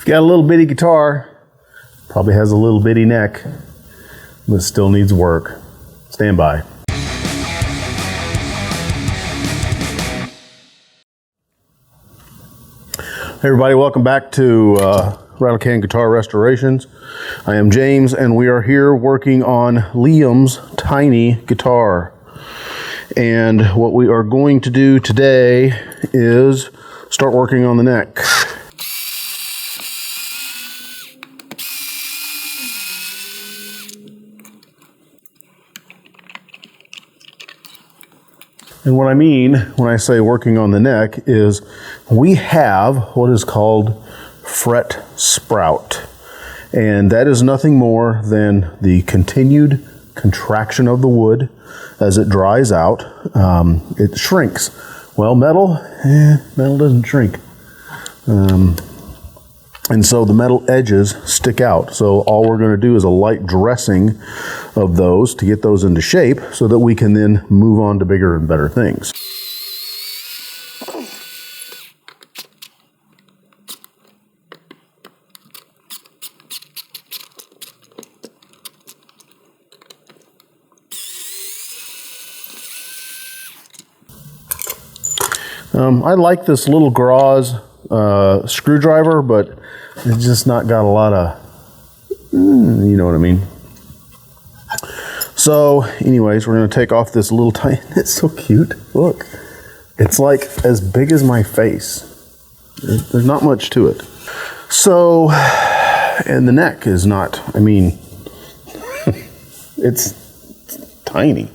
Got a little bitty guitar, probably has a little bitty neck, but still needs work. Stand by. Hey everybody, welcome back to Rattlecan Guitar Restorations. I am James and we are here working on Liam's tiny guitar. And what we are going to do today is start working on the neck. And what I mean when I say working on the neck is we have what is called fret sprout. And that is nothing more than the continued contraction of the wood as it dries out. It shrinks. Well, metal doesn't shrink. And so the metal edges stick out. So all we're going to do is a light dressing of those to get those into shape so that we can then move on to bigger and better things. I like this little Graz screwdriver, but it's just not got a lot of, you know what I mean. So anyways, we're going to take off this little tiny, it's so cute. Look, it's like as big as my face. There's not much to it. So, and the neck is not, I mean, it's tiny.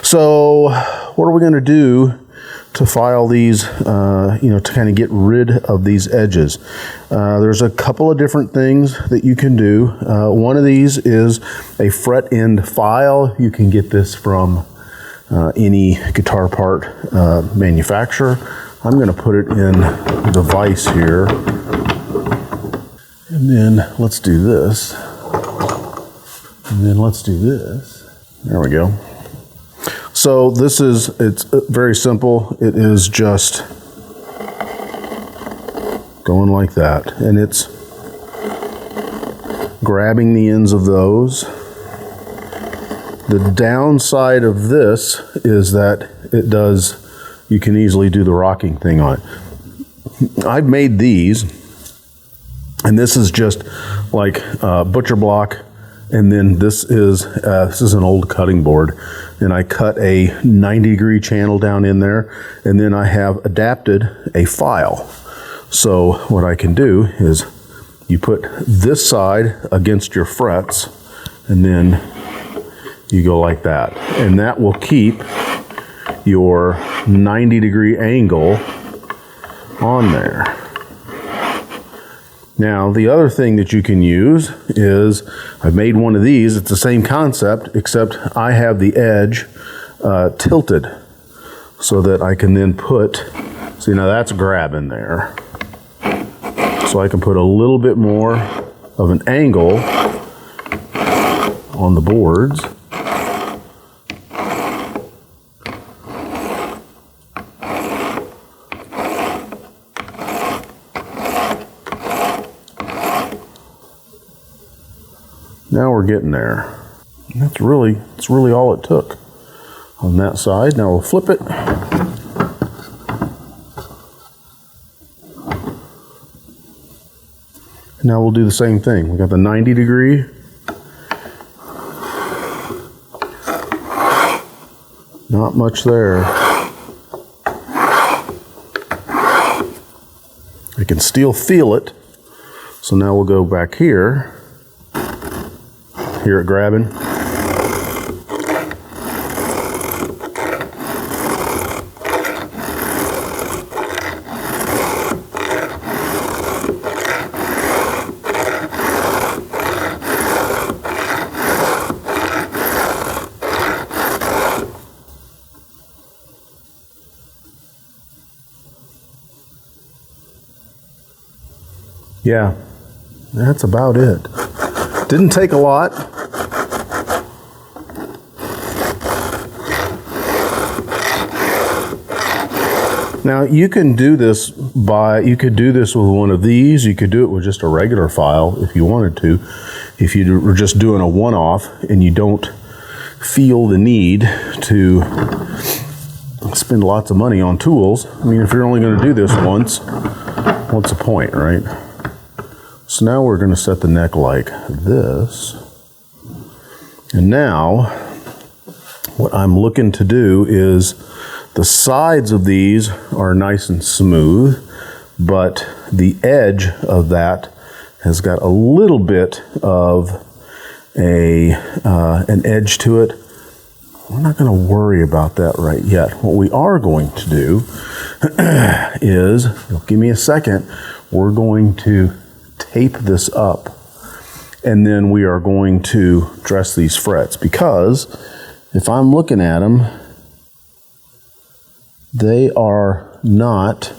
So what are we going to do to file these, to kind of get rid of these edges? There's a couple of different things that you can do. One of these is a fret end file. You can get this from any guitar part manufacturer. I'm going to put it in the vise here. And then let's do this. And then let's do this. There we go. So this is, it's very simple. It is just going like that. And it's grabbing the ends of those. The downside of this is that it does, you can easily do the rocking thing on it. I've made these, and this is just like butcher block. And then this is an old cutting board, and I cut a 90-degree channel down in there, and then I have adapted a file. So what I can do is you put this side against your frets, and then you go like that. And that will keep your 90-degree angle on there. Now, the other thing that you can use is, I've made one of these, it's the same concept, except I have the edge tilted so that I can then put, see now that's grabbing there. So I can put a little bit more of an angle on the boards. Now we're getting there. It's really all it took on that side. Now we'll flip it. Now we'll do the same thing. We got the 90-degree. Not much there. I can still feel it. So now we'll go back here. Hear it grabbing. Yeah, that's about it. Didn't take a lot. Now you can do this you could do this with one of these. You could do it with just a regular file if you wanted to. If you were just doing a one-off and you don't feel the need to spend lots of money on tools. I mean, if you're only going to do this once, what's the point, right? So now we're going to set the neck like this. And now what I'm looking to do is the sides of these are nice and smooth, but the edge of that has got a little bit of an edge to it. We're not going to worry about that right yet. What we are going to do is, give me a second, we're going to tape this up, and then we are going to dress these frets, because if I'm looking at them, they are not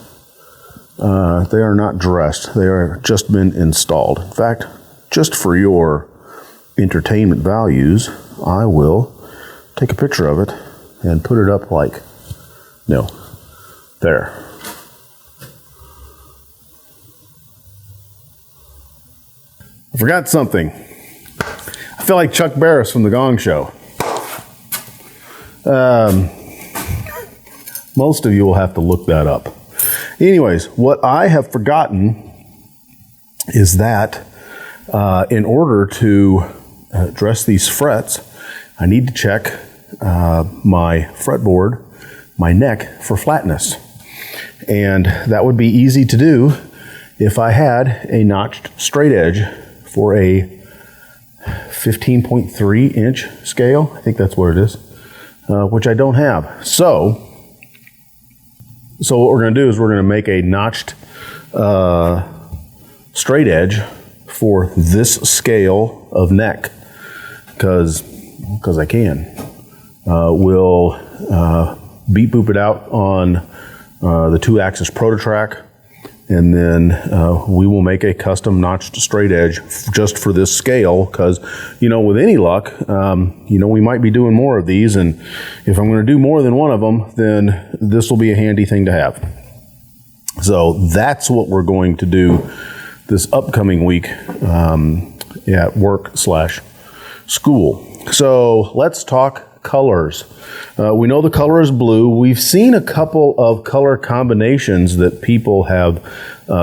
dressed. They are just been installed. In fact, just for your entertainment values, I will take a picture of it and put it up like, no, there. I forgot something. I feel like Chuck Barris from The Gong Show. Most of you will have to look that up. Anyways, what I have forgotten is that in order to dress these frets, I need to check my fretboard, my neck, for flatness. And that would be easy to do if I had a notched straight edge for a 15.3 inch scale. I think that's what it is, which I don't have. So what we're going to do is we're going to make a notched straight edge for this scale of neck, because I can. We'll beat boop it out on the 2-axis ProtoTRAK, and then we will make a custom notched straight edge just for this scale, because, with any luck, we might be doing more of these, and if I'm going to do more than one of them, then this will be a handy thing to have. So that's what we're going to do this upcoming week at work/school. So let's talk colors. We know the color is blue. We've seen a couple of color combinations that people have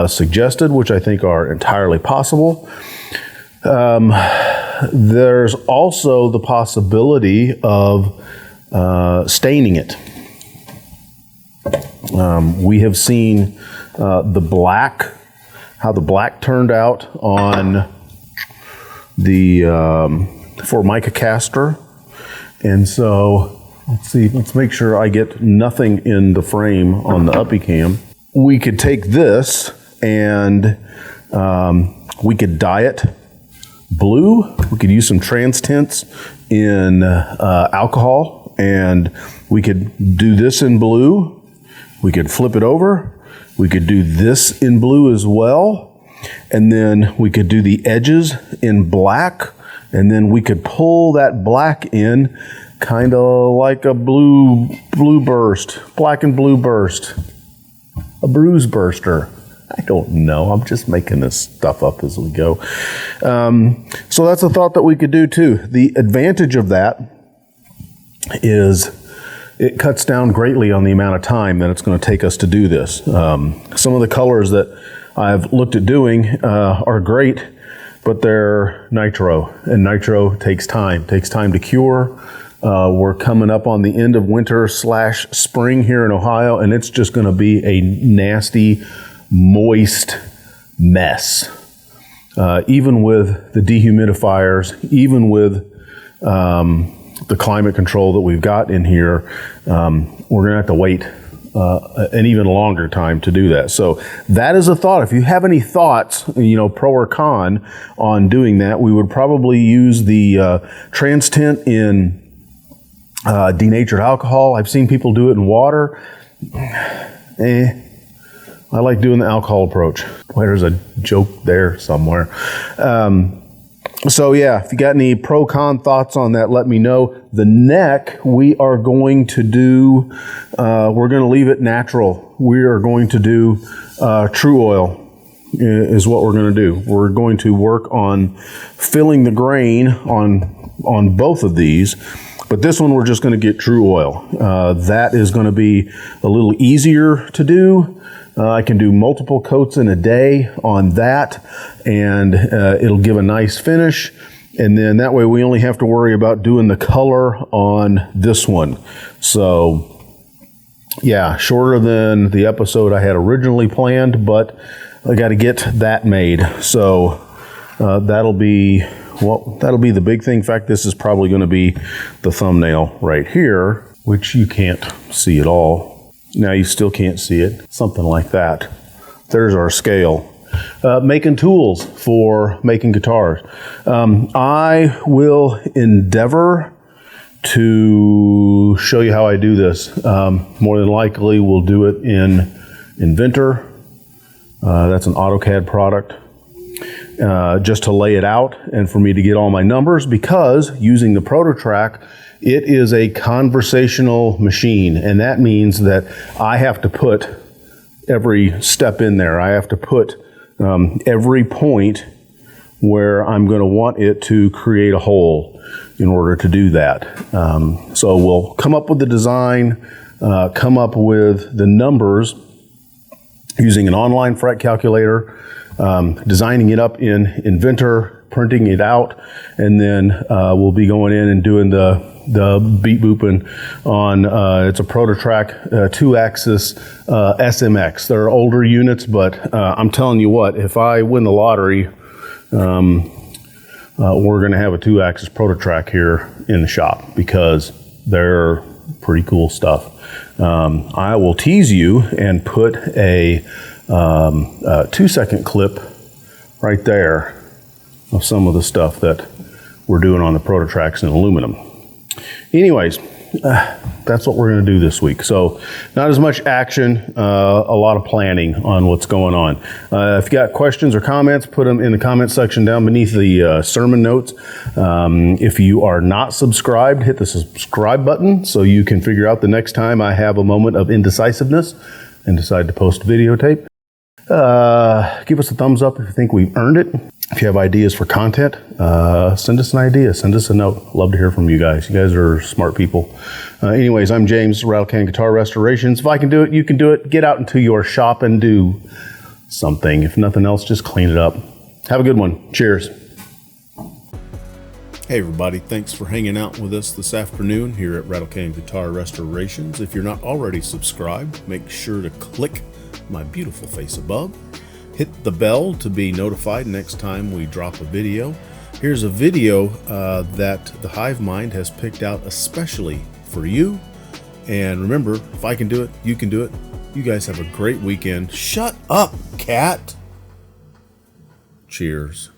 suggested, which I think are entirely possible. There's also the possibility of staining it. We have seen how the black turned out on the Formica caster. And so, let's make sure I get nothing in the frame on the uppy cam. We could take this and we could dye it blue. We could use some TransTints in alcohol, and we could do this in blue. We could flip it over. We could do this in blue as well. And then we could do the edges in black. And then we could pull that black in kind of like a blue burst, black and blue burst, a bruise burster. I don't know. I'm just making this stuff up as we go. So that's a thought that we could do too. The advantage of that is it cuts down greatly on the amount of time that it's going to take us to do this. Some of the colors that I've looked at doing are great, but they're nitro, and nitro takes time to cure. We're coming up on the end of winter/spring here in Ohio, and it's just going to be a nasty, moist mess. Even with the dehumidifiers, even with the climate control that we've got in here, we're going to have to wait an even longer time to do that. So that is a thought. If you have any thoughts, pro or con on doing that, we would probably use the TransTint in denatured alcohol. I've seen people do it in water. I like doing the alcohol approach. Boy, there's a joke there somewhere. So yeah, if you got any pro-con thoughts on that, let me know. The neck, we are going to do, we're going to leave it natural. We are going to do tru-oil is what we're going to do. We're going to work on filling the grain on both of these, but this one we're just going to get tru-oil. That is going to be a little easier to do. I can do multiple coats in a day on that, and it'll give a nice finish. And then that way we only have to worry about doing the color on this one. So yeah, shorter than the episode I had originally planned, but I got to get that made. So that'll be the big thing. In fact, this is probably going to be the thumbnail right here, which you can't see at all. Now you still can't see it. Something like that. There's our scale. Making tools for making guitars. I will endeavor to show you how I do this. More than likely we'll do it in Inventor. That's an AutoCAD product. Just to lay it out and for me to get all my numbers, because using the ProtoTRAK, it is a conversational machine, and that means that I have to put every step in there. I have to put every point where I'm going to want it to create a hole in order to do that. So we'll come up with the design, come up with the numbers using an online fret calculator, designing it up in Inventor, printing it out, and then we'll be going in and doing the beat booping on, it's a ProtoTRAK 2-axis SMX. They're older units, but I'm telling you what, if I win the lottery, we're going to have a 2-axis ProtoTRAK here in the shop because they're pretty cool stuff. I will tease you and put a 2-second clip right there of some of the stuff that we're doing on the ProtoTRAKs in aluminum. Anyways, that's what we're going to do this week. So not as much action, a lot of planning on what's going on. If you got questions or comments, put them in the comment section down beneath the sermon notes. If you are not subscribed, hit the subscribe button so you can figure out the next time I have a moment of indecisiveness and decide to post a videotape. Give us a thumbs up if you think we've earned it. If you have ideas for content, send us an idea, send us a note. Love to hear from you guys. You guys are smart people. Anyways, I'm James, Rattlecan Guitar Restorations. If I can do it, you can do it. Get out into your shop and do something. If nothing else, just clean it up. Have a good one. Cheers. Hey everybody, thanks for hanging out with us this afternoon here at Rattlecan Guitar Restorations. If you're not already subscribed, make sure to click my beautiful face above. Hit the bell to be notified next time we drop a video. Here's a video that the Hive Mind has picked out especially for you. And remember, if I can do it, you can do it. You guys have a great weekend. Shut up, cat. Cheers.